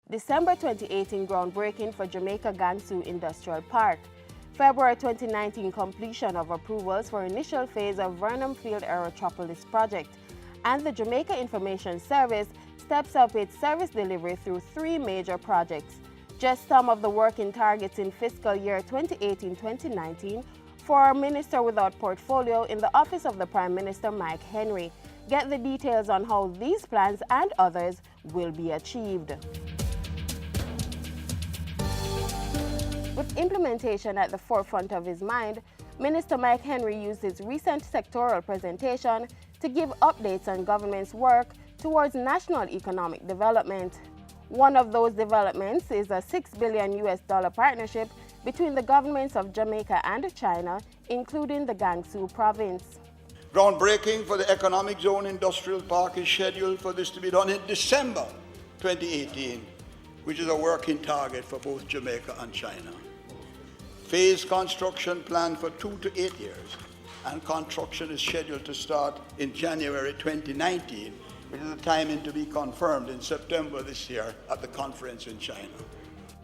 December 2018 groundbreaking for Jamaica Gangsu Industrial Park. February 2019 completion of approvals for initial phase of Vernon Field Aerotropolis project. And the Jamaica Information Service steps up its service delivery through 3 major projects. Just some of the working targets in fiscal year 2018-2019 for a minister without portfolio in the office of the Prime Minister Mike Henry. Get the details on how these plans and others will be achieved. With implementation at the forefront of his mind, Minister Mike Henry used his recent sectoral presentation to give updates on government's work towards national economic development. One of those developments is a $6 billion partnership between the governments of Jamaica and China, including the Gangsu province. Groundbreaking for the Economic Zone Industrial Park is scheduled for this to be done in December 2018, which is a working target for both Jamaica and China. Phased construction planned for 2 to 8 years, and construction is scheduled to start in January 2019, which is the timing to be confirmed in September this year at the conference in China.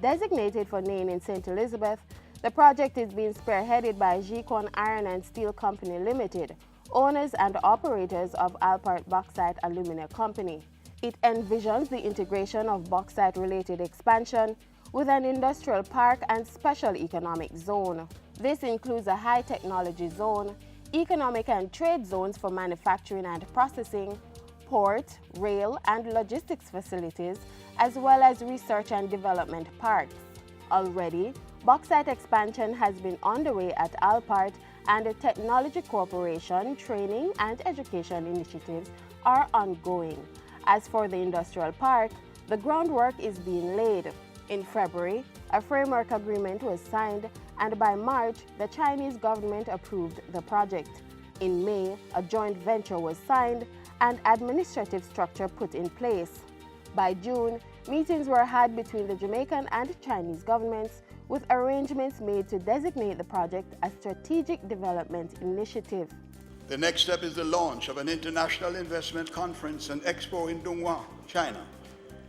Designated for Nain in St. Elizabeth, the project is being spearheaded by Jikon Iron and Steel Company Limited, owners and operators of Alpart Bauxite Alumina Company. It envisions the integration of bauxite-related expansion with an industrial park and special economic zone. This includes a high-technology zone, economic and trade zones for manufacturing and processing, port, rail, and logistics facilities, as well as research and development parks. Already, bauxite expansion has been underway at Alpart, and the Technology Corporation training and education initiatives are ongoing. As for the industrial park, the groundwork is being laid. In February, a framework agreement was signed, and by March, the Chinese government approved the project. In May, a joint venture was signed and administrative structure put in place. By June, meetings were had between the Jamaican and Chinese governments, with arrangements made to designate the project a strategic development initiative. The next step is the launch of an international investment conference and expo in Dongguan, China.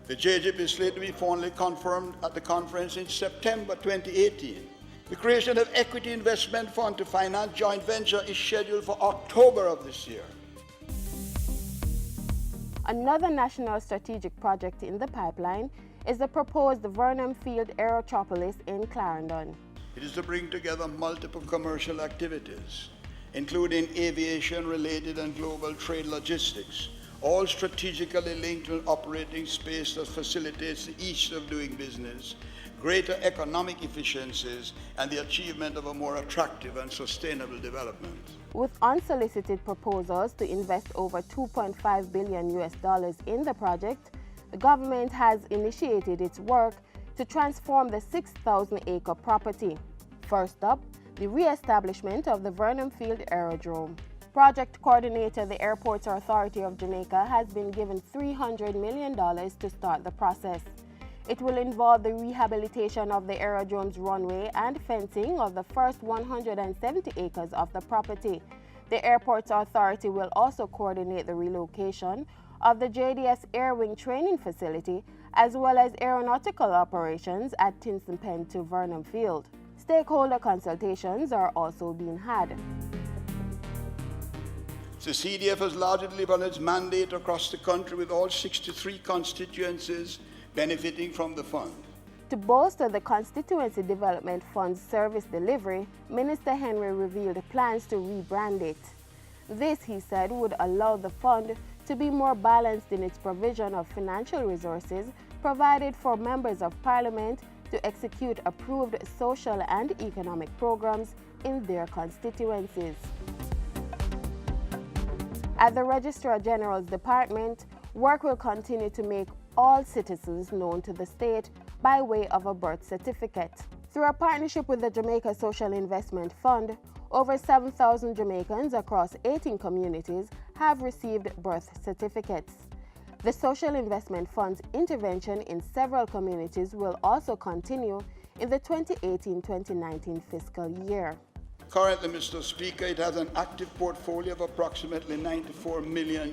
The JGIP is slated to be formally confirmed at the conference in September 2018. The creation of Equity Investment Fund to finance joint venture is scheduled for October of this year. Another national strategic project in the pipeline is the proposed Vernon Field Aerotropolis in Clarendon. It is to bring together multiple commercial activities, including aviation-related and global trade logistics, all strategically linked to an operating space that facilitates the ease of doing business, greater economic efficiencies, and the achievement of a more attractive and sustainable development. With unsolicited proposals to invest over $2.5 billion in the project, the government has initiated its work to transform the 6,000-acre property. First up, the re-establishment of the Vernon Field Aerodrome. Project coordinator, the Airports Authority of Jamaica, has been given $300 million to start the process. It will involve the rehabilitation of the aerodrome's runway and fencing of the first 170 acres of the property. The Airports Authority will also coordinate the relocation of the JDS Air Wing Training Facility, as well as aeronautical operations at Kingston Pen to Vernon Field. Stakeholder consultations are also being had. The CDF has largely delivered on its mandate across the country, with all 63 constituencies benefiting from the fund. To bolster the Constituency Development Fund's service delivery, Minister Henry revealed plans to rebrand it. This, he said, would allow the fund to be more balanced in its provision of financial resources provided for members of Parliament to execute approved social and economic programs in their constituencies. At the Registrar General's Department, work will continue to make all citizens known to the state by way of a birth certificate. Through a partnership with the Jamaica Social Investment Fund, over 7,000 Jamaicans across 18 communities have received birth certificates. The Social Investment Fund's intervention in several communities will also continue in the 2018-2019 fiscal year. Currently, Mr. Speaker, it has an active portfolio of approximately $94 million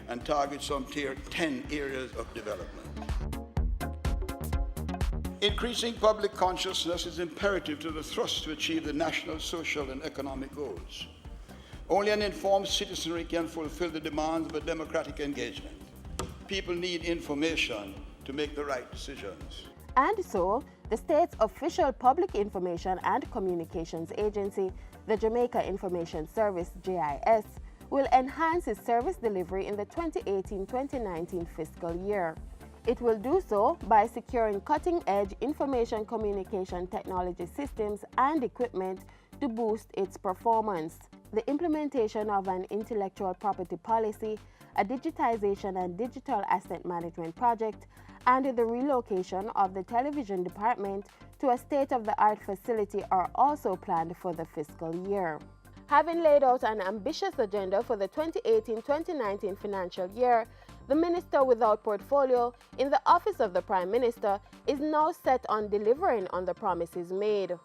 and targets some 10 areas of development. Increasing public consciousness is imperative to the thrust to achieve the national, social, and economic goals. Only an informed citizenry can fulfill the demands of a democratic engagement. People need information to make the right decisions. And so, the state's official public information and communications agency, the Jamaica Information Service, JIS, will enhance its service delivery in the 2018-2019 fiscal year. It will do so by securing cutting-edge information communication technology systems and equipment to boost its performance. The implementation of an intellectual property policy, a digitization and digital asset management project, and the relocation of the television department to a state-of-the-art facility are also planned for the fiscal year. Having laid out an ambitious agenda for the 2018-2019 financial year, the Minister without portfolio in the Office of the Prime Minister is now set on delivering on the promises made.